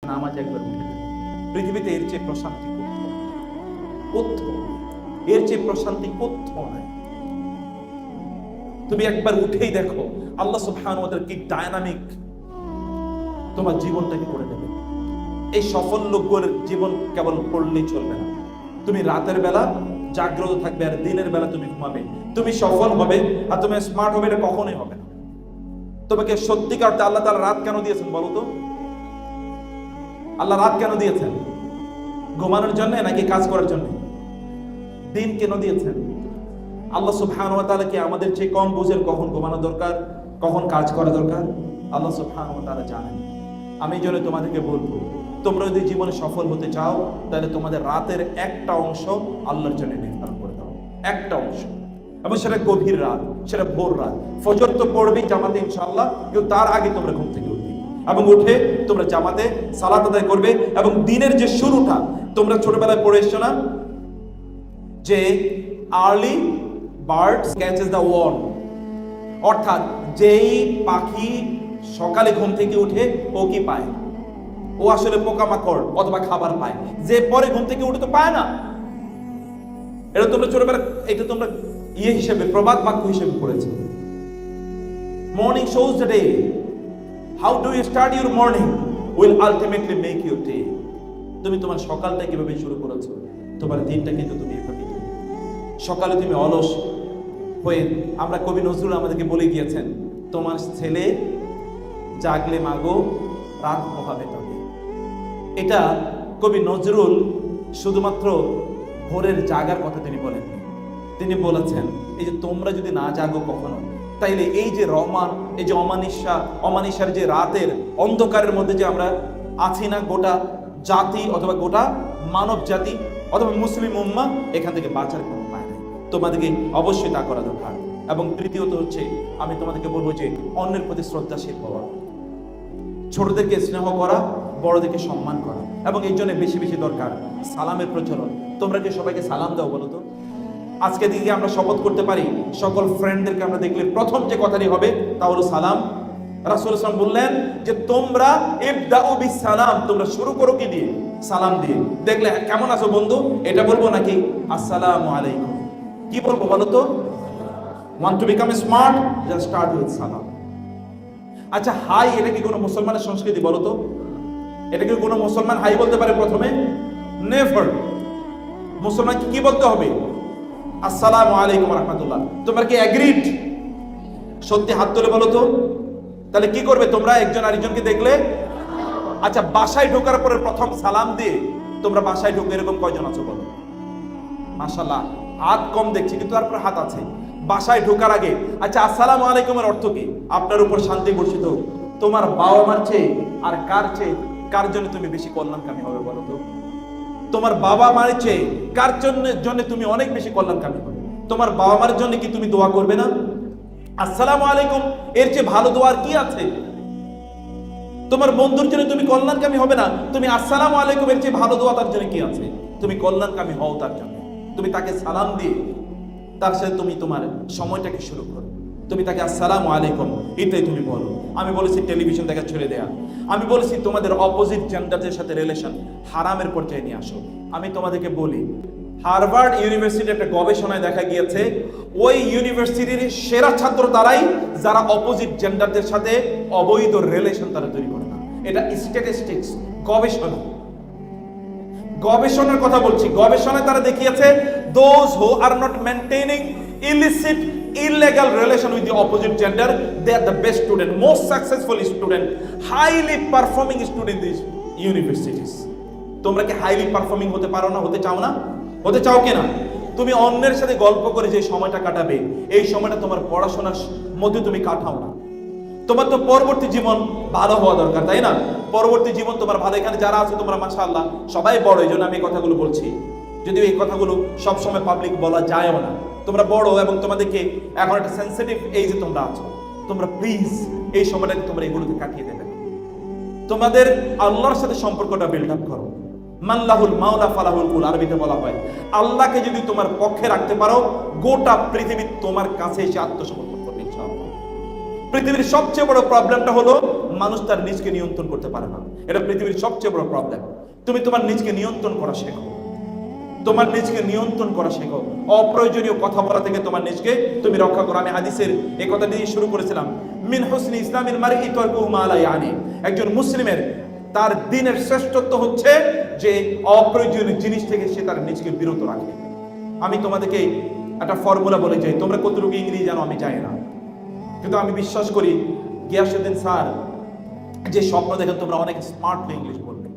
নামাজ একবার উঠে দেবে, পৃথিবীতে এর চেয়ে প্রশান্তি কোথাও, এর চেয়ে প্রশান্তি কোথাও নাই। তুমি একবার উঠেই দেখো আল্লাহ সুবহানাহু ওয়া তাআলা কি ডায়নামিক তোমার জীবনটাকে করে দেবে। এই সফল লোকগুলোর জীবন কেবল পড়লেই চলবে না, তুমি রাতের বেলা জাগ্রত থাকবে আর দিনের বেলা তুমি ঘুমাবে। তুমি সফল হবে আর তুমি স্মার্ট হবে, এটা কখনোই হবে না। তোমাকে সত্যিকার অর্থে আল্লাহ তাআলা রাত কেন দিয়েছেন বলো তো? আল্লাহ রাত কেন দিয়েছেন? ঘুমানোর জন্য নাকি কাজ করার জন্য? দিন কেন দিয়েছেন? আল্লাহ সুবহানাহু ওয়া তাআলা কি আমাদের চেয়ে কম বুঝেন কখন ঘুমানো দরকার, কখন কাজ করা দরকার? আল্লাহ সুবহানাহু ওয়া তাআলা জানেন। আমি জন্য তোমাদেরকে বলবো, তোমরা যদি জীবনে সফল হতে চাও তাহলে তোমাদের রাতের একটা অংশ আল্লাহর জন্য নির্ধারণ করে দাও, একটা অংশ। এবং সেটা গভীর রাত, সেটা ভোর রাত। ফজর তো পড়বেই জামাতে ইনশাআল্লাহ, কিন্তু তার আগে তোমরা ঘুম থেকে উঠবে এবং উঠে তোমরা জামাতে সালাত আদায় করবে। এবং দিনের যে শুরুটা, তোমরা ছোটবেলায় পড়ে এসছো না যে early birds catches the worm, অর্থাৎ যেই পাখি সকালে ঘুম থেকে উঠে ও কি পায়? ও আসলে পোকামাকড় অথবা খাবার পায়। যে পরে ঘুম থেকে উঠে তো পায় না। এটা তোমরা ছোটবেলা, এটা তোমরা হিসেবে প্রবাদ বাক্য হিসেবে পড়েছো। Morning shows the day, how do you start your morning will ultimately make your day. তুমি তোমার সকালটা কিভাবে শুরু করেছো, তোমার দিনটা কিন্তু তুমি এভাবেই। সকালে তুমি অলস হয়ে, আমরা কবি নজরুল আমাদেরকে বলে গিয়েছেন, তোমার ছেলে জাগলে মাগো রাত পোহাবে তবে। এটা কবি নজরুল শুধুমাত্র ভোরের জাগার কথা তিনি বলেন, তিনি বলেছেন এই যে তোমরা যদি না জাগো কখনো, তাইলে এই যে এই যে অমানিসার যে রাতের অন্ধকারের মধ্যে যে আমরা আছি না, গোটা জাতি অথবা গোটা মানব জাতি অথবা মুসলিম উম্মাহ, এখান থেকে বাঁচার কোনো উপায় নেই। তোমাদেরকে অবশ্যই তা করা দরকার। এবং তৃতীয়ত হচ্ছে, আমি তোমাদেরকে বলবো যে অন্যের প্রতি শ্রদ্ধাশীল হওয়া, ছোটদেরকে স্নেহ করা, বড়দেরকে সম্মান করা। এবং এই জন্য বেশি বেশি দরকার সালামের প্রচলন। তোমরা কি সবাইকে সালাম দাও বলো তো? আজকে দিকে আমরা শপথ করতে পারি, সকল ফ্রেন্ডদেরকে আমরা দেখলে প্রথম যে কথাটি হবে তা হলো সালাম। রাসূল সাল্লাল্লাহু আলাইহি ওয়াসাল্লাম বললেন যে তোমরা ইবদাউ বিস সালাম, তোমরা শুরু করো কি দিয়ে? সালাম দিয়ে। দেখলে কেমন আছো বন্ধু এটা বলবো নাকি আসসালামু আলাইকুম? কি বলবো বলো তো? Want to become smart? Just start with সালাম। আচ্ছা, হাই এটা কি কোনো মুসলমানের সংস্কৃতি বলো তো? এটা কি কোনো মুসলমান হাই বলতে পারে প্রথমে? নেভার। মুসলমান কি বলতে হবে? আসসালামু আলাইকুম ওয়া রাহমাতুল্লাহ। তোমরা কি এগ্রিড? সত্যি হাত তুলে বলো তো। তাহলে কি করবে তোমরা একজন আরেকজনকে দেখলে? আচ্ছা, বাসায় ঢোকার পরে প্রথম সালাম দিয়ে তোমরা বাসায় ঢুকে এরকম কয়জন আছো বলো? মাশাআল্লাহ, হাত কম দেখছি কিন্তু তারপর হাত আছে। বাসায় ঢোকার আগে আচ্ছা আসসালামু আলাইকুমের অর্থ কি? আপনার উপর শান্তি বর্ষিত। তোমার বাবা মার চেয়ে আর কার জন্য তুমি বেশি কল্যাণকামী হবে বলো তো? তোমার বাবা মার চেয়ে কার জন্য তুমি অনেক বেশি কল্যাণকামী হবে? তোমার বাবা মার জন্য কি তুমি দোয়া করবে না? আসসালামু আলাইকুম এর চেয়ে ভালো দোয়ার কি আছে? তোমার বন্ধুর জন্য তুমি কল্যাণকামী হবে না? তুমি আসসালামু আলাইকুম এর চেয়ে ভালো দোয়া তার জন্য কি আছে? তুমি কল্যাণকামী হও তার জন্য। তুমি তাকে সালাম দিয়ে তার সাথে তুমি তোমার সময়টাকে শুরু করো। তুমি তাকে আসসালামু আলাইকুম এটাই তুমি বলো। আমি বলেছি টেলিভিশন দেখা ছেড়ে দেয়া। আমি বলেছি তোমাদের অপোজিট জেন্ডারদের সাথে রিলেশন হারামের পর্যায়ে নিয়ে আসো। আমি তোমাদেরকে বলি, হার্ভার্ড ইউনিভার্সিটির একটা গবেষণায় দেখা গিয়েছে ওই ইউনিভার্সিটির সেরা ছাত্র তারাই যারা অপোজিট জেন্ডারদের সাথে অবৈধ রিলেশন তারা তৈরি করে না। এটা স্ট্যাটিস্টিক্স, গবেষণার কথা বলছি। গবেষণায় তারা দেখিয়েছে those who are not maintaining illicit illegal relation with the opposite gender, they are the best student, most successful student, highly performing student in these universities. তোমরা কি হাইলি পারফর্মিং হতে পারো না? হতে চাও না? হতে চাও কিনা? তুমি অন্যের সাথে গল্প করে যে সময়টা কাটাবে, এই সময়টা তোমার পড়াশোনার মধ্যে তুমি কাটাও না। তোমার তো পরবর্তী জীবন ভালো হওয়া দরকার, তাই না? পরবর্তী জীবন তোমার ভালো। এখানে যারা আছে তোমরা মাশাআল্লাহ সবাই বড়, এই জন্য আমি এই কথাগুলো বলছি। যদিও এই কথাগুলো সবসময় পাবলিক বলা যায়ও না। তোমরা বড় এবং তোমাদেরকে এখন একটা সেন্সিটিভ এইজে তোমরা আছো। তোমরা প্লিজ এই সময়টাকে তোমরা এগুলোকে কাটিয়ে দেবে। তোমাদের আল্লাহর সাথে সম্পর্কটা বিল্ড আপ করো। মাল্লাহুল মাওলা ফালাহুল কুল, আরবিতে বলা হয় আল্লাহকে যদি তোমার পক্ষে রাখতে পারো, গোটা পৃথিবী তোমার কাছে এসে আত্মসমর্পণ করবে ইনশাআল্লাহ। পৃথিবীর সবচেয়ে বড় প্রবলেমটা হলো মানুষ তার নিজকে নিয়ন্ত্রণ করতে পারে না। এটা পৃথিবীর সবচেয়ে বড় প্রবলেম। তুমি তোমার নিজকে নিয়ন্ত্রণ করা শেখো, তোমার নিজকে নিয়ন্ত্রণ করা শেখো। অপ্রয়োজনীয় কথা বলা থেকে তোমার নিজকে তুমি রক্ষা করো। আমি হাদিসের এই কথা দিয়ে শুরু করেছিলাম, মিন হুসনি ইসলামিল মারই তারকুহু মা লা ইয়ানি। একজন মুসলিমের তার দ্বীনের শ্রেষ্ঠত্ব হচ্ছে যে অপ্রয়োজনীয় জিনিস থেকে সে তার নিজকে বিরত রাখে। আমি তোমাদেরকে একটা ফর্মুলা বলে যাই, তোমরা কতটুকু ইংরেজি জানো আমি জানি না, কিন্তু আমি বিশ্বাস করি গিয়াসউদ্দিন স্যার যে স্বপ্ন দেখেন তোমরা অনেক স্মার্টলি ইংলিশ বলবে,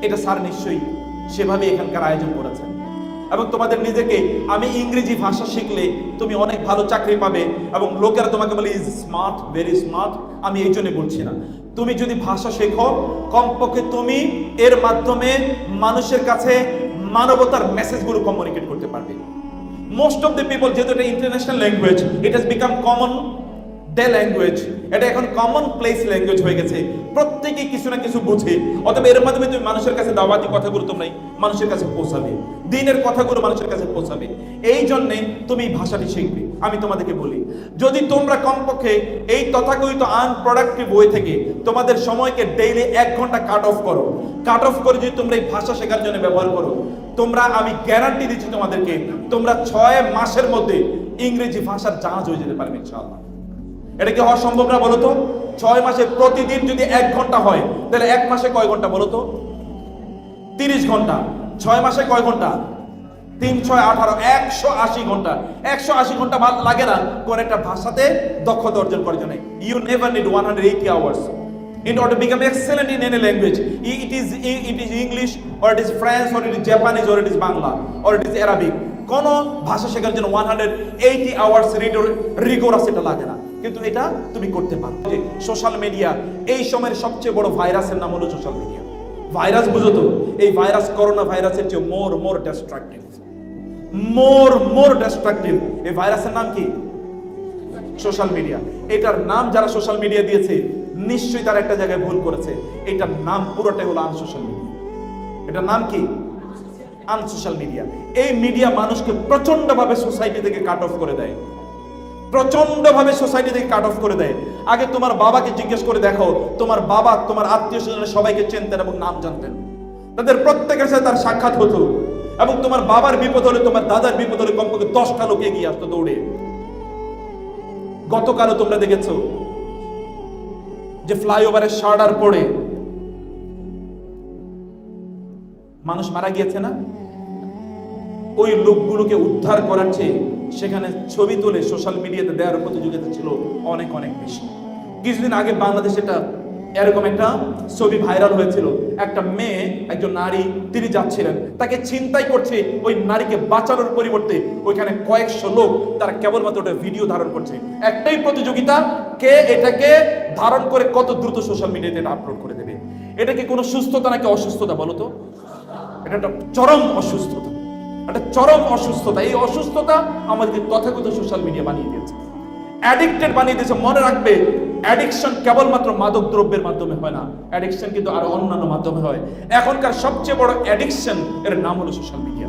এটা স্যার নিশ্চয়ই সেভাবে এখানকার আয়োজন করেছেন। এবং তোমাদের নিজেকে, আমি ইংরেজি ভাষা শিখলে তুমি অনেক ভালো চাকরি পাবে এবং লোকেরা তোমাকে বলে ইজ স্মার্ট, ভেরি স্মার্ট, আমি এই জন্য বলছি না। তুমি যদি ভাষা শেখো, কমপক্ষে তুমি এর মাধ্যমে মানুষের কাছে মানবতার মেসেজগুলো কমিউনিকেট করতে পারবে। মোস্ট অফ দ্য পিপল, যেহেতু এটা international language, it has become common day language, এটা এখন কমন প্লেস ল্যাঙ্গুয়েজ হয়ে গেছে, প্রত্যেকেই কিছু না কিছু বুঝে। অথবা এর মাধ্যমে তুমি মানুষের কাছে দাওয়াতি কথাগুলো তোমরাই মানুষের কাছে পৌঁছাবে, দ্বীনের কথাগুলো মানুষের কাছে পৌঁছাবে। এই জন্যে তুমি ভাষাটি শিখবে। আমি তোমাদেরকে বলি, যদি তোমরা কমপক্ষে এই তথাকথিত আনপ্রোডাক্টিভ ওয়ে থেকে তোমাদের সময়কে ডেইলি 1 ঘন্টা কাট অফ করে যদি তোমরা এই ভাষা শেখার জন্য ব্যবহার করো, তোমরা, আমি গ্যারান্টি দিচ্ছি তোমাদেরকে, তোমরা 6 মাসের মধ্যে ইংরেজি ভাষার জাহাজ হয়ে যেতে পারবে ইনশাআল্লাহ। এটা কি হওয়া সম্ভব না বলো তো? 6 মাসে প্রতিদিন যদি 1 ঘন্টা হয়, তাহলে 1 মাসে কয় ঘন্টা বলো তো? 30 ঘন্টা। 6 মাসে কয় ঘন্টা? 3 6 18, 180 ঘন্টা। 180 ঘন্টা লাগে না কোন একটা ভাষাতে দক্ষতা অর্জন করার জন্য। You never need 180 hours in order to become excellent in any language. It is English, or it is French, or it is Japanese, or it is Bangla, or it is Arabic. কোন ভাষা শেখার জন্য 180 hours rigorous এটা লাগে না, কিন্তু এটা তুমি করতে পারো। সোশ্যাল মিডিয়া, এই সময়ের সবচেয়ে বড় ভাইরাসের নাম হলো সোশ্যাল মিডিয়া। ভাইরাস বুঝো তো? এই ভাইরাস করোনা ভাইরাসের চেয়ে মোর ডিস্ট্রাকটিভ। এই ভাইরাসের নাম কি? Social media. এটার নাম যারা সোশ্যাল মিডিয়া দিয়েছে, নিশ্চয়ই তারা একটা জায়গায় ভুল করেছে। এটার নাম পুরোটাই হলো আনসোশ্যাল মিডিয়া। এটার নাম কি? Unsocial media. এই মিডিয়া মানুষকে প্রচন্ডভাবে সোসাইটি থেকে কাট অফ করে দেয়, আগে তোমার বাবাকে জিজ্ঞেস করে দেখো, তোমার বাবা তোমার আত্মীয় স্বজনের সবাইকে চিনতেন এবং নাম জানতেন, তাদের প্রত্যেকের সাথে তার সাক্ষাৎ হতো, এবং তোমার বাবার বিপদ হলে, তোমার দাদার বিপদ হলে কমপক্ষে 10টা লোক এগিয়ে আসতো দৌড়ে। গতকালও তোমরা দেখেছো যে ফ্লাইওভারের শার্টার পড়ে মানুষ মারা গিয়েছে না? ওই লোকগুলোকে উদ্ধার করার চেয়ে সেখানে ছবি তুলে সোশ্যাল মিডিয়াতে দেওয়ার প্রতিযোগিতা ছিল অনেক বেশি। কিছুদিন আগে বাংলাদেশে এরকম একটা ছবি ভাইরাল হয়েছিল। একটা মেয়ে, একজন নারী, তিনি যাচ্ছিলেন, তাকে ছিনতাই করছে। ওই নারীকে বাঁচানোর পরিবর্তে ওইখানে কয়েকশো লোক তারা কেবলমাত্র ওটা ভিডিও ধারণ করছে। একটাই প্রতিযোগিতা, কে এটাকে ধারণ করে কত দ্রুত সোশ্যাল মিডিয়াতে এটা আপলোড করে দেবে। এটা কি কোনো সুস্থতা নাকি অসুস্থতা বলো তো? এটা একটা চরম অসুস্থতা। এই অসুস্থতা আমাদেরকে তথাকথিত সোশ্যাল মিডিয়া বানিয়ে দিয়েছে, অ্যাডিক্টেড বানিয়ে দিয়েছে। মনে রাখবে, অ্যাডিকশন কেবলমাত্র মাদক দ্রব্যের মাধ্যমে হয় না, অ্যাডিকশন কিন্তু আরো অন্যান্য মাধ্যমে হয়। এখনকার সবচেয়ে বড় অ্যাডিকশন, এর নাম হলো সোশ্যাল মিডিয়া।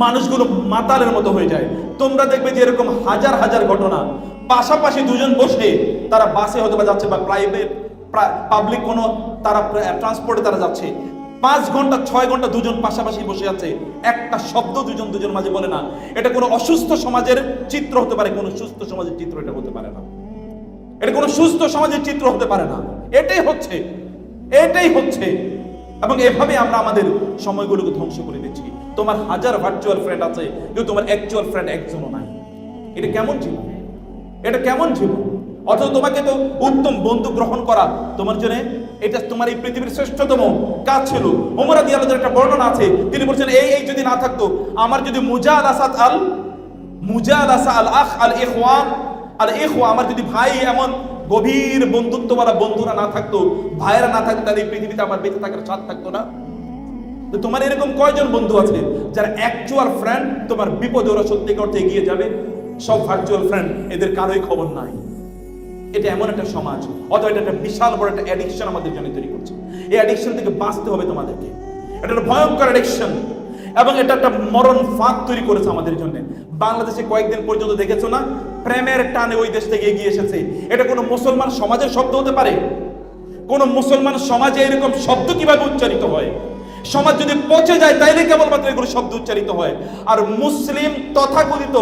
মানুষগুলো মাতালের মতো হয়ে যায়। তোমরা দেখবে যে এরকম হাজার ঘটনা, পাশাপাশি দুজন বসে তারা বাসে হয়তো বা যাচ্ছে, বা প্রাইভেট পাবলিক কোনো তারা ট্রান্সপোর্টে তারা যাচ্ছে, 5 ঘন্টা 6 ঘন্টা দুজন পাশাপাশি বসে আছে, একটা শব্দ দুজন মাঝে বলে না। এটা কোনো অসুস্থ সমাজের চিত্র হতে পারে, কোনো সুস্থ সমাজের চিত্র এটা হতে পারে না। এটা কোনো সুস্থ সমাজের চিত্র হতে পারে না। এটাই হচ্ছে। এবং এভাবে আমরা আমাদের সময়গুলোকে ধ্বংস করে দিচ্ছি। তোমার 1000 ভার্চুয়াল ফ্রেন্ড আছে, কিন্তু তোমার অ্যাকচুয়াল ফ্রেন্ড একজনও নাই। এটা কেমন জীবন? অথচ তোমাকে তো উত্তম বন্ধু গ্রহণ করা তোমার জন্য, এটা তোমার এই পৃথিবীর শ্রেষ্ঠতম কাজ ছিল। ওমর রাদিয়াল্লাহু আনহু একটা বর্ণনা আছে, তিনি বলছেন এই যদি না থাকতো, আমার যদি আমার যদি ভাই এমন গভীর বন্ধুত্বওয়ালা বন্ধুরা না থাকতো, ভাইয়েরা না থাকতো, তাহলে এই পৃথিবীতে আমার বেঁচে থাকার স্বাদ থাকতো না। তো তোমার এরকম কয়জন বন্ধু আছে যারা অ্যাকচুয়াল ফ্রেন্ড, তোমার বিপদে ওরা সত্যি করতে এগিয়ে যাবে? সব ভার্চুয়াল ফ্রেন্ড, এদের কারোই খবর নাই। এটা এমন একটা সমাজ, অথবা এটা একটা বিশাল বড় একটা অ্যাডিকশন আমাদের জন্য তৈরি করছে। এই অ্যাডিকশন থেকে বাঁচতে হবে তোমাদেরকে। এটা একটা ভয়ঙ্কর অ্যাডিকশন, এবং এটা একটা মরণ ফাঁদ তৈরি করেছে আমাদের জন্য। বাংলাদেশে কয়েকদিন পর্যন্ত দেখেছো না, প্রেমের টানে ওই দেশ থেকে এগিয়ে এসেছে। এটা কোনো মুসলমান সমাজের শব্দ হতে পারে? কোন মুসলমান সমাজে এরকম শব্দ কিভাবে উচ্চারিত হয়? সমাজ যদি পচে যায় তাইলে কেবলমাত্র এগুলো শব্দ উচ্চারিত হয়। আর মুসলিম তথাকথিত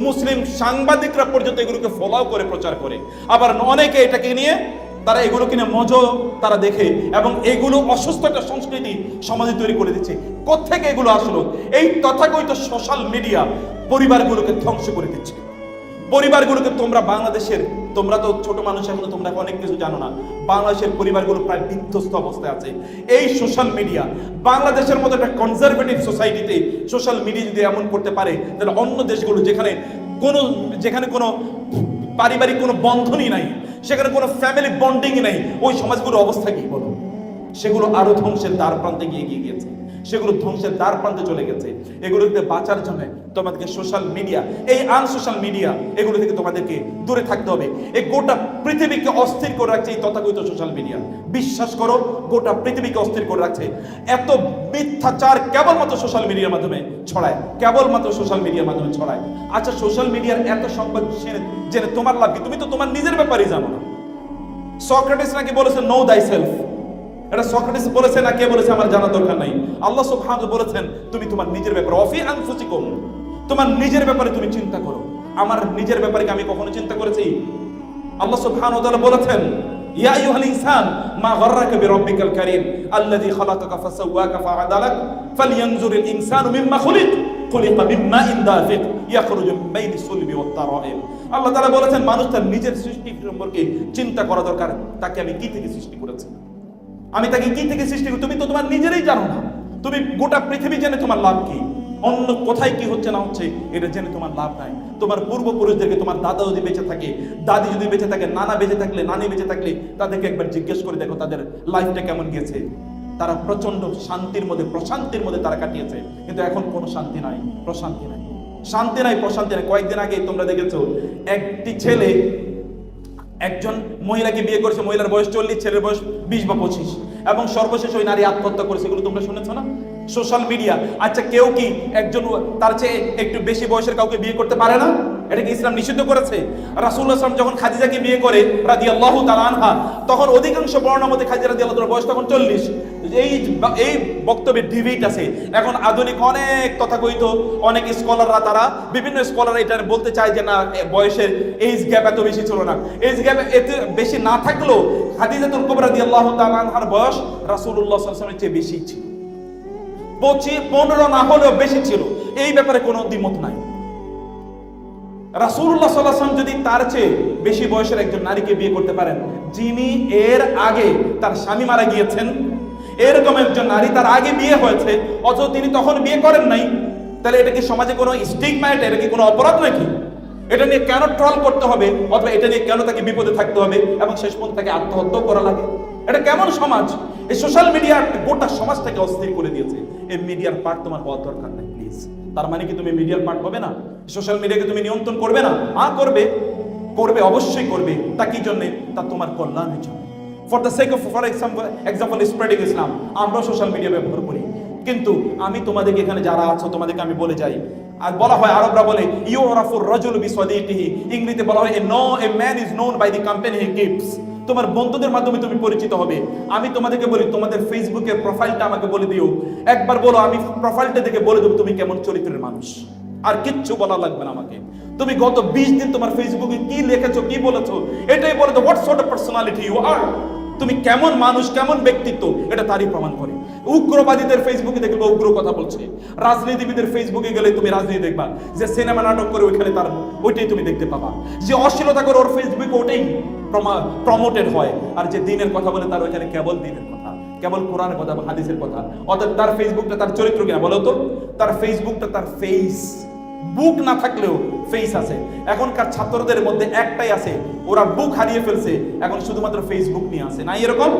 মুসলিম সাংবাদিকরা পর্যন্ত এগুলোকে ফলো করে প্রচার করে। আবার অনেকে এটাকে নিয়ে তারা এগুলো কিনে মজা তারা দেখে এবং এগুলো অসুস্থ একটা সংস্কৃতি সমাজে তৈরি করে দিচ্ছে। কোত্থেকে এগুলো আসলো? এই তথাকথিত সোশ্যাল মিডিয়া পরিবারগুলোকে ধ্বংস করে দিচ্ছে। পরিবারগুলোকে তোমরা তো ছোট মানুষ, এখন তোমরা অনেক কিছু জানো না। বাংলাদেশের পরিবারগুলো প্রায় বিধ্বস্ত অবস্থায় আছে এই সোশ্যাল মিডিয়া। বাংলাদেশের মতো একটা কনজারভেটিভ সোসাইটিতে সোশ্যাল মিডিয়া যদি এমন করতে পারে, তাহলে অন্য দেশগুলো যেখানে কোনো পারিবারিক কোনো বন্ধনই নাই, সেখানে কোনো ফ্যামিলি বন্ডিংই নাই, ওই সমাজগুলোর অবস্থা কি বলো? সেগুলো আরো ধ্বংসের দ্বার প্রান্তে এগিয়ে গিয়েছে, সেগুলো ধ্বংসের দ্বার প্রান্তে চলে গেছে। এগুলোতে বাঁচার জন্য তোমাদেরকে সোশ্যাল মিডিয়া, এই আনসোশ্যাল মিডিয়া, এগুলো থেকে তোমাদেরকে দূরে থাকতে হবে। এই গোটা পৃথিবীকে অস্থির করে রাখছে এই তথাকথিত সোশ্যাল মিডিয়া। বিশ্বাস করো, গোটা পৃথিবীকে অস্থির করে রাখছে। এত মিথ্যাচার কেবলমাত্র সোশ্যাল মিডিয়ার মাধ্যমে ছড়ায়, কেবলমাত্র সোশ্যাল মিডিয়ার মাধ্যমে ছড়ায়। আচ্ছা, সোশ্যাল মিডিয়ার এত সংবাদ জেনে তোমার লাভ কি? তুমি তো তোমার নিজের ব্যাপারেই জানো না। সক্রেটিস নাকি বলেছে নো দাই সেলফ। এটা সক্রেটিস বলেছে না কে বলেছে আমার জানার দরকার নাই। আল্লাহ সুবহানাহু বলেছেন তুমি তোমার নিজের ব্যাপারে, অফি আনফুসিকুম, তোমার নিজের ব্যাপারে তুমি চিন্তা করো। আমার নিজের ব্যাপারে কি আমি কখনো চিন্তা করেছি? আল্লাহ সুবহানাহু ওয়া তাআলা বলেছেন ইয়া আইয়ুহাল ইনসান মা গাররাকা বিরাব্বিকাল কারীম আল্লাযী খালাকাকা ফাসাওয়াকা ফাআদালাক ফালইয়ানজুরিল ইনসানু মিম্মা খুলিকা মিম্মাইন দাফিক ইয়াখরুজু মিন বাইনি সুলবি ওয়াত তারাইব। আল্লাহ তাআলা বলেছেন মানুষ তার নিজের সৃষ্টি সম্পর্কে চিন্তা করা দরকার। তাকে আমি কি থেকে সৃষ্টি করেছি? আমি তাকে কি থেকে সৃষ্টি করি? তুমি তো তোমার নিজেরই জানো না। তুমি গোটা পৃথিবী জেনে তোমার লাভ কি? অন্য কোথায় কি হচ্ছে না হচ্ছে এটা জেনে তোমার লাভ নাই। তোমার পূর্বপুরুষদেরকে, তোমার দাদা যদি বেঁচে থাকে, দাদি যদি বেঁচে থাকে, নানা বেঁচে থাকলে, নানি বেঁচে থাকলে তাদেরকে একবার জিজ্ঞেস করে দেখো তাদের লাইফটা কেমন গেছে। তারা প্রচন্ড শান্তির মধ্যে, প্রশান্তির মধ্যে তারা কাটিয়েছে। কিন্তু এখন কোনো শান্তি নাই, প্রশান্তি নাই, শান্তি নাই, প্রশান্তি নাই। কয়েকদিন আগে তোমরা দেখেছো একটি ছেলে একজন মহিলাকে বিয়ে করেছে, মহিলার বয়স 40, ছেলের বয়স 20 বা 25, এবং সর্বশেষ ওই নারী আত্মহত্যা করেছে। এগুলো তোমরা শুনেছো না সোশ্যাল মিডিয়া? আচ্ছা, কেউ কি একজন তার চেয়ে একটু বেশি বয়সের কাউকে বিয়ে করতে পারে না? এটা কি ইসলাম নিষিদ্ধ করেছে? রাসূলুল্লাহ সাল্লাল্লাহু আলাইহি ওয়াসাল্লাম যখন খাদিজাকে বিয়ে করে রাদিয়াল্লাহু তাআলা আনহা, তখন অধিকাংশ বর্ণনা মতে খাদিজা রাদিয়াল্লাহু তাআলার বয়স তখন 40। এই বক্তব্যে ডিবেট আছে। এখন আধুনিক অনেক তথাকথিত অনেক স্কলাররা, তারা বিভিন্ন স্কলার এটা বলতে চায় যে না, বয়সের এজ গ্যাপ এত বেশি ছিল না। এজ গ্যাপ এত বেশি না থাকলেও খাদিজাতুল কুবরা রাদিয়াল্লাহু তাআলা আনহার বয়স রাসূলুল্লাহ সাল্লাল্লাহু আলাইহি ওয়াসাল্লামের চেয়ে বেশি ছিল, 15 না হলেও বেশি ছিল। এই ব্যাপারে কোনো দ্বিমত নাই। রাসূলুল্লাহ সাল্লাল্লাহু আলাইহি ওয়াসাল্লাম যদি তার চেয়ে বেশি বয়সের একজন নারীকে বিয়ে করতে পারেন, যিনি এর আগে তার স্বামী মারা গিয়েছেন, এরকম একজন নারী তার আগে বিয়ে হয়েছে অথচ তিনি তখন বিয়ে করেন নাই, তাহলে এটা কি সমাজে কোনো স্টিগমা? এটা কি কোনো অপরাধ নাকি? এটা নিয়ে কেন ট্রল করতে হবে, অথবা এটা নিয়ে কেন তাকে বিপদে থাকতে হবে এবং শেষ পর্যন্ত তাকে আত্মহত্যা করা লাগে? এটা কেমন সমাজ? এই সোশ্যাল মিডিয়া গোটা সমাজটাকে অস্থির করে দিয়েছে। এই মিডিয়ার পার্ট তোমার হওয়ার দরকার নাই প্লিজ। তার মানে কি তুমি মিডিয়ার পার্ট হবে না? সোশ্যাল মিডিয়াকে তুমি নিয়ন্ত্রণ করবে না? করবে, অবশ্যই করবে। তা কি জন্য? তা তোমার কল্যাণের জন্য। For the sake of, for example spreading Islam, আমরা সোশ্যাল মিডিয়া ব্যবহার করি। কিন্তু আমি তোমাদেরকে এখানে যারা আছো তোমাদেরকে আমি বলে যাই, আর বলা হয়, আরবরা বলে ইউরাফুর রাজুল বিসাদিকিহি, ইংরেজিতে বলা হয় a man is known by the company he keeps. তোমার বন্ধুদের মাধ্যমে তুমি পরিচিত হবে। আমি তোমাদেরকে বলি, তোমাদের ফেসবুকের প্রোফাইলটা আমাকে বলে দিও, একবার বলো, আমি প্রোফাইলটা দেখে বলে দেবো তুমি কেমন চরিত্রের মানুষ। আর কিচ্ছু বলা লাগবে না আমাকে। তুমি গত 20 দিন তোমার ফেসবুকে কি লিখেছো, কি বলেছো, এটাই বলে দাও what sort of personality you are. তুমি কেমন মানুষ, কেমন ব্যক্তিত্ব, এটা তারই প্রমাণ করে। উগ্রবাদীদের ফেসবুকে দেখবে উগ্র কথা বলছে, রাজনীতিবিদের ফেসবুকে গেলে তুমি রাজনীতি দেখবা, যে সিনেমা নাটক করে ওইখানে তার ওইটাই তুমি দেখতে পাবা, যে অশ্লীলতা করে ওর ফেসবুকে ওটাই প্রমোটেড হয়, আর যে দিনের কথা বলে তার ওইখানে কেবল দিনের কথা, কেবল কোরআনের কথা, হাদিসের কথা। অর্থাৎ তার ফেসবুকটা তার চরিত্র কিনা বলো তো? তার ফেসবুকটা তার ফেস, বুক না থাকলেও ফেস আছে। এখনকার ছাত্রদের মধ্যে একটাই আছে, ওরা বুক হারিয়ে ফেলছে, এখন শুধুমাত্র ফেসবুক নিয়ে আসে, নাই এরকম?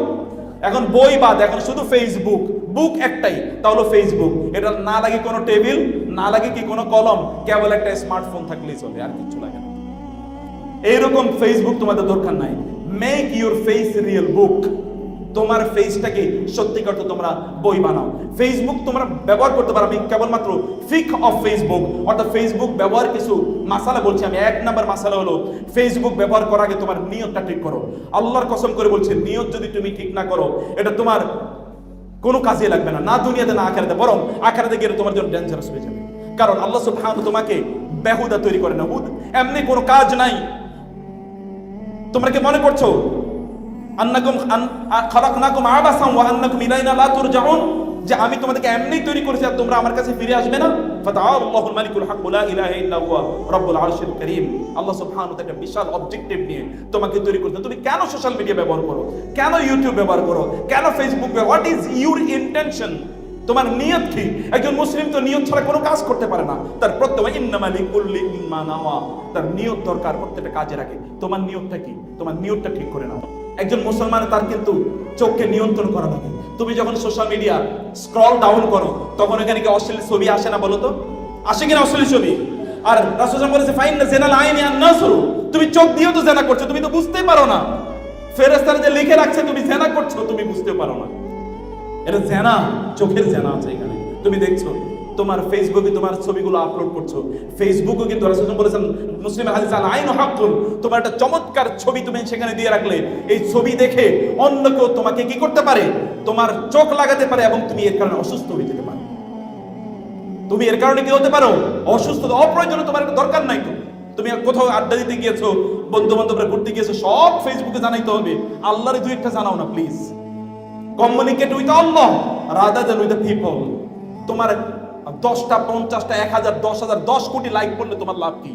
এখন বই বাদ, এখন শুধু ফেসবুক, বুক একটাই, তা হলো ফেসবুক। এটা না লাগে কোনো টেবিল, না লাগে কি কোনো কলম, কেবল একটা স্মার্টফোন থাকলেই চলে, আর কিছু লাগে না। এইরকম ফেসবুক তোমাদের দরকার নাই। মেক ইউর ফেস রিয়েল বুক। তোমার ফেসটাকে সত্যিকার অর্থে তোমরা বই বানাও। ফেসবুক তোমরা ব্যবহার করতে পারো। আমি কেবলমাত্র ফিক অফ ফেসবুক অর্থাৎ ফেসবুক ব্যবহার কিছু মাসালা বলছি। আমি 1 নাম্বার মাসালা হলো ফেসবুক ব্যবহার করার আগে তোমার নিয়তটা ঠিক করো। আল্লাহর কসম করে বলছে, নিয়ত যদি তুমি ঠিক না করো, এটা তোমার কোনো কাজে লাগবে না, না দুনিয়াতে না আখিরাতে, বরং আখিরাতে গিয়ে তোমার জন্য ডেঞ্জারাস হয়ে যাবে। কারণ আল্লাহ সুবহানাহু তোমাকে বেহুদা তৈরি করে না। এমনি কোনো কাজ নাই। তোমরা কি মনে করছো আন্নাকুম খালাকনাকুম আবাসান ওয়া আন্নাকুম ইলাইনা লা তুরজাউন, যে আমি তোমাদেরকে এমনি তৈরি করেছি আর তোমরা আমার কাছে ফিরে আসবে না? ফাতাআল্লাহুল মালিকুল হক লা ইলাহা ইল্লা হুয়া রাব্বুল আরশিল কারীম। আল্লাহ সুবহানাহু ওয়া তাআলা একটা বিশাল অবজেক্টিভ নিয়ে তোমাকে তৈরি করেছেন। তুমি কেন সোশ্যাল মিডিয়া ব্যবহার করো, কেন ইউটিউব ব্যবহার করো, কেন ফেসবুক ব্যবহার, হোয়াট ইজ ইউর ইন্টেনশন? তোমার নিয়ত কি? একজন মুসলিম তো নিয়ত ছাড়া কোনো কাজ করতে পারে না। তার প্রত্যেক ইন্নামা লিকুল্লি মা নাওয়া, তার নিয়ত দরকার প্রত্যেকটা কাজের আগে। তোমার নিয়তটা কি? তোমার নিয়তটা ঠিক করে নাও। একজন মুসলমান তার কিন্তু চোখকে নিয়ন্ত্রণ করা লাগে। তুমি যখন সোশ্যাল মিডিয়া স্ক্রল ডাউন করো তখন এখানে কি অশ্লীল ছবি আসে না? বলো তো, আসে কিনা অশ্লীল ছবি? আর রাসূল বলেছে ফাইন্না জিনাল আইনি আন-নাসরু, তুমি চোখ দিয়েও তো জিনা করছো, তুমি তো বুঝতেই পারো না। ফেরেশতারা যে লিখে রাখছে তুমি জিনা করছো, তুমি বুঝতে পারো না। এটা জিনা, চোখের জিনা আছে এখানে। তুমি দেখছো তোমার ফেসবুকে তোমার ছবিগুলো আপলোড করছো। ফেসবুকে কিন্তু রাসূল বলেছেন মুসলিমের হাদিস আল আইনু হাক্কুন, তোমার একটা চমৎকার ছবি তুমি সেখানে দিয়ে রাখলে এই ছবি দেখে অন্য কেউ তোমাকে কি করতে পারে? তোমার চোখ লাগাতে পারে এবং তুমি এর কারণে অসুস্থ হয়ে যেতে পারো। তুমি এর কারণে কি হতে পারো? অসুস্থ। অপ্রয়োজনীয় তোমার একটা দরকার নাই তো। তুমি কোথাও আড্ডা দিতে গিয়েছো, বন্ধু বান্ধবরা ঘুরতে গিয়েছো, সব ফেসবুকে জানাইতে হবে? আল্লাহর দুই একটা জানাও না please. Communicate with Allah rather than with the people. তোমার 10টা 50টা 1000 10,000 10 কোটি লাইক করলে তোমার লাভ কি?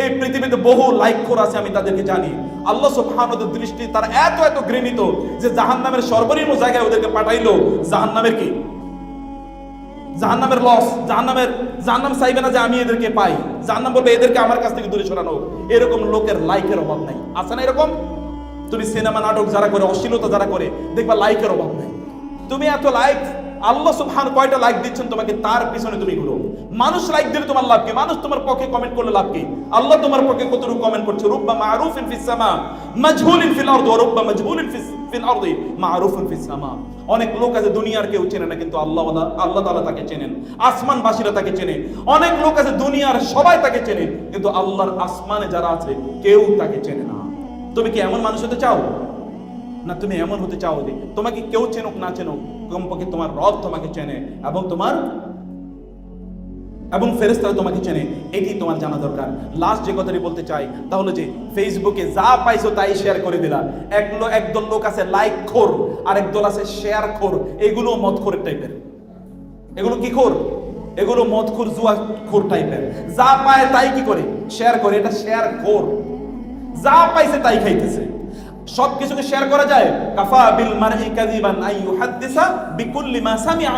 এই পৃথিবীতে বহু লাইক খোর আছে, আমি তাদেরকে জানি। আল্লাহ সুবহানাহু ওয়া তাআলার দৃষ্টি তারা এত ঘৃণিত যে জাহান্নামের সর্বনিম্ন জায়গায় ওদেরকে পাঠাইলো। জাহান্নামের কি? জাহান্নামের লস। জাহান্নাম চাইবে না যে আমি এদেরকে পাই। জাহান্নাম বলবে এদেরকে আমার কাছ থেকে দূরে সরানো। এরকম লোকের লাইকের অভাব নাই, আছে না এরকম? তুমি সিনেমা নাটক যারা করে, অশ্লীলতা যারা করে, দেখবা লাইকের অভাব নাই। তুমি এত লাইক, আল্লাহ সুবহানাহু কয়টা লাইক দিচ্ছেন তোমাকে, তার পিছনে তুমি ঘুরো। মানুষ লাইক দিলে তোমার লাভ কি? মানুষ তোমার পক্ষে কমেন্ট করলে লাভ কি? আল্লাহ তোমার পক্ষে কতটুকু কমেন্ট করছে? রুব্বা মারুফিন ফিস সামা মাজহুলিন ফিল আরদ ওয়া রুব্বা মাজহুলিন ফিল আরদি মারুফুন ফিস সামা। অনেক লোক আছে দুনিয়ার কেউ চেনে না, কিন্তু আল্লাহ তাআলা তাকে চেনেন। আসমানবাসীরা তাকে চেনে। অনেক লোক আছে দুনিয়ার সবাই তাকে চেনে, কিন্তু আল্লাহর আসমানে যারা আছে কেউ তাকে চেনে না। তুমি কি এমন মানুষ হতে চাও? না তুমি এমন হতে চাও যে তোমাকে কেউ চেনুক না চেনুক, কমপক্ষে তোমার রব তোমাকে চেনে এবং ফেরেশতারা তোমাকে চেনে। এটি তোমার জানা দরকার। লাস্ট যে কথাটি বলতে চাই তা হলো যে ফেসবুকে যা পাইছো তাই শেয়ার করে দিলা। একদল লোক আছে লাইক খোর, আর একদল আছে শেয়ার খোর। এগুলো মদখোরের টাইপের। এগুলো কি খোর? এগুলো মদখোর, জুয়া খোর টাইপের। যা পায় তাই কি করে? শেয়ার করে। এটা শেয়ার খোর। যা পাইছে তাই খাইতেছে। সব কিছুকে শেয়ার করা যায়? কাফা বিল মারই কাযিবান আই ইউহাদ্দিসা বিকুল্লি মা সামিআ।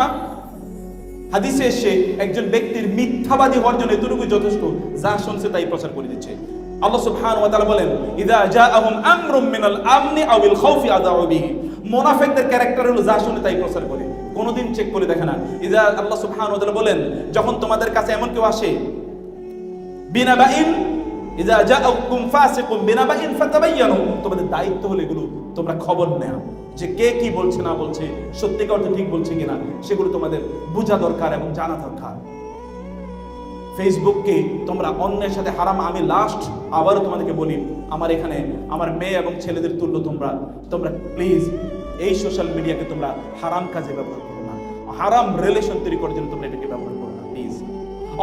হাদিসে এসে একজন ব্যক্তির মিথ্যাবাদী হওয়ার জন্য এতটুকু যথেষ্ট, যা শুনছে তাই প্রচার করে দিচ্ছে। আল্লাহ সুবহানাহু ওয়া তাআলা বলেন ইযা জাআহুম আমরুম মিনাল আমনি আউল খাউফি আযাউ বিহি। মুনাফিকদের ক্যারেক্টার হলো যা শুনে তাই প্রচার করে, কোনোদিন চেক করে দেখে না। ইযা আল্লাহ সুবহানাহু ওয়া তাআলা বলেন যখন তোমাদের কাছে এমন কেউ আসে বিনাবাইন ইযা জাআকুম ফাসিকুম বিনাবাইন ফাতাবায়ানু, তোমাদের দায়িত্ব হলো এগুলো তোমরা খবর নেওয়া, যে কে কি বলছে না বলছে, সত্যিকার অর্থে ঠিক বলছে কিনা, সেগুলো তোমাদের বোঝা দরকার এবং জানা দরকার। ফেসবুককে তোমরা অন্যের সাথে হারাম। আমি লাস্ট আবারও তোমাদেরকে বলি, আমার এখানে আমার মেয়ে এবং ছেলেদের তুল্য তোমরা প্লিজ এই সোশ্যাল মিডিয়াকে তোমরা হারাম কাজে ব্যবহার করো না। হারাম রিলেশন তৈরি করার জন্য তোমরা এটাকে ব্যবহার করো না প্লিজ।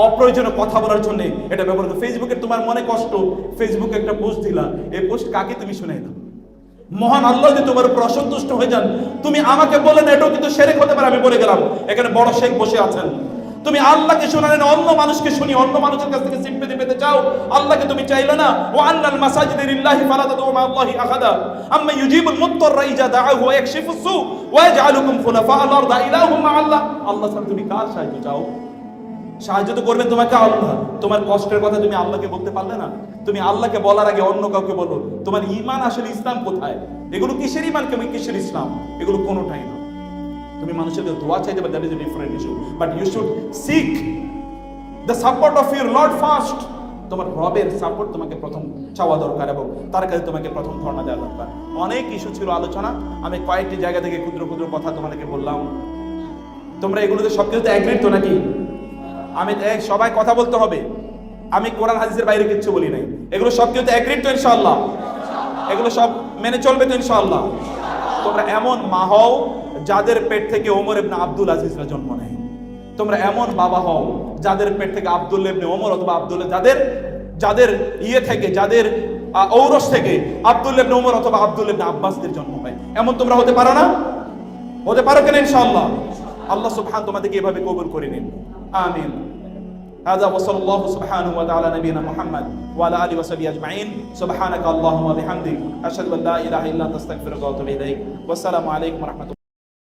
অপ্রয়োজনীয় কথা বলার জন্য এটা ব্যবহার করো। ফেসবুকে তোমার মনে কষ্ট, ফেসবুকে একটা পোস্ট দিলা, এই পোস্ট কাকে তুমি শুনাই দাও? মহান আল্লাহ যদি তোমার উপর অসন্তুষ্ট হয়ে যান, তুমি আমাকে বলেন এটাও কিন্তু শিরক হতে পারে। আমি বলে গেলাম, এখানে বড় শেখ বসে আছেন। তুমি আল্লাহকে শোনালেন, অন্য মানুষকে শুনি, অন্য মানুষের কাছ থেকে সিম্পেথি পেতে চাও, আল্লাহকে তুমি চাইলে না। ওয়া আন্নাল মাসাজিদা লিল্লাহি ফালা তাদউ মা আল্লাহি আহাদা আম্মা ইউজিবুল মুত্তাররা ইযা দাআহু ওয়া ইয়াকশিফুস সু ওয়া ইয়াজআলুকুম খুলাফা আল আরদ ইলাহুম মা আল্লাহ। আল্লাহ ছাড়া তুমি কার সাহায্য চাও? সাহায্য তো করবেন তোমাকে আল্লাহ। তোমার কষ্টের কথা তুমি আল্লাহকে বলতে পারলে না? তুমি আল্লাহকে বলার আগে অন্য কাউকে বলো। তোমার ঈমান আসলে ইসলাম কোথায়? এগুলো কিসের ঈমান, কিসের ইসলাম? এগুলো কোনোটাই না। তুমি মানুষের দোয়া চাইতে পারো, that is a different issue, but you should seek the support of your lord first. তোমার রবের সাপোর্ট তোমাকে প্রথম চাওয়া দরকার এবং তার কাছে তোমাকে প্রথম ধর্ণা দেওয়া দরকার। অনেক ইস্যু ছিল আলোচনা, আমি কয়েকটি জায়গা থেকে ক্ষুদ্র ক্ষুদ্র কথা তোমাদেরকে বললাম। তোমরা এগুলোতে সবকিছুতে এগ্রিড তো নাকি? আমি সবাই কথা বলতে হবে, আমি কোরআন হাদিসের বাইরে কিচ্ছু বলি নাই। এগুলো সবকিছুতে এগ্রিড তো ইনশাআল্লাহ? এগুলো সব মেনে চলবে তো ইনশাআল্লাহ? তোমরা এমন মা হও যাদের পেট থেকে ওমর ইবনে আব্দুল আজিজরা জন্ম নেয়। তোমরা এমন বাবা হও যাদের পেট থেকে আব্দুল্লাহ ইবনে ওমর অথবা আব্দুল্লাহ যাদের থেকে যাদের ঔরস থেকে আব্দুল্লাহ ইবনে ওমর অথবা আব্দুল্লাহ ইবনে আব্বাসদের জন্ম হয়। এমন তোমরা হতে পারো না? হতে পারো কিনা ইনশাআল্লাহ? আল্লাহ সুবহান তোমাদেরকে এভাবে কবুল করে নিন, আমিন। هذا وصلى الله سبحانه وتعالى نبينا محمد وعلى اله وصحبه اجمعين سبحانك اللهم وبحمدك اشهد ان لا اله الا انت استغفرك واتوب اليك والسلام عليكم ورحمه الله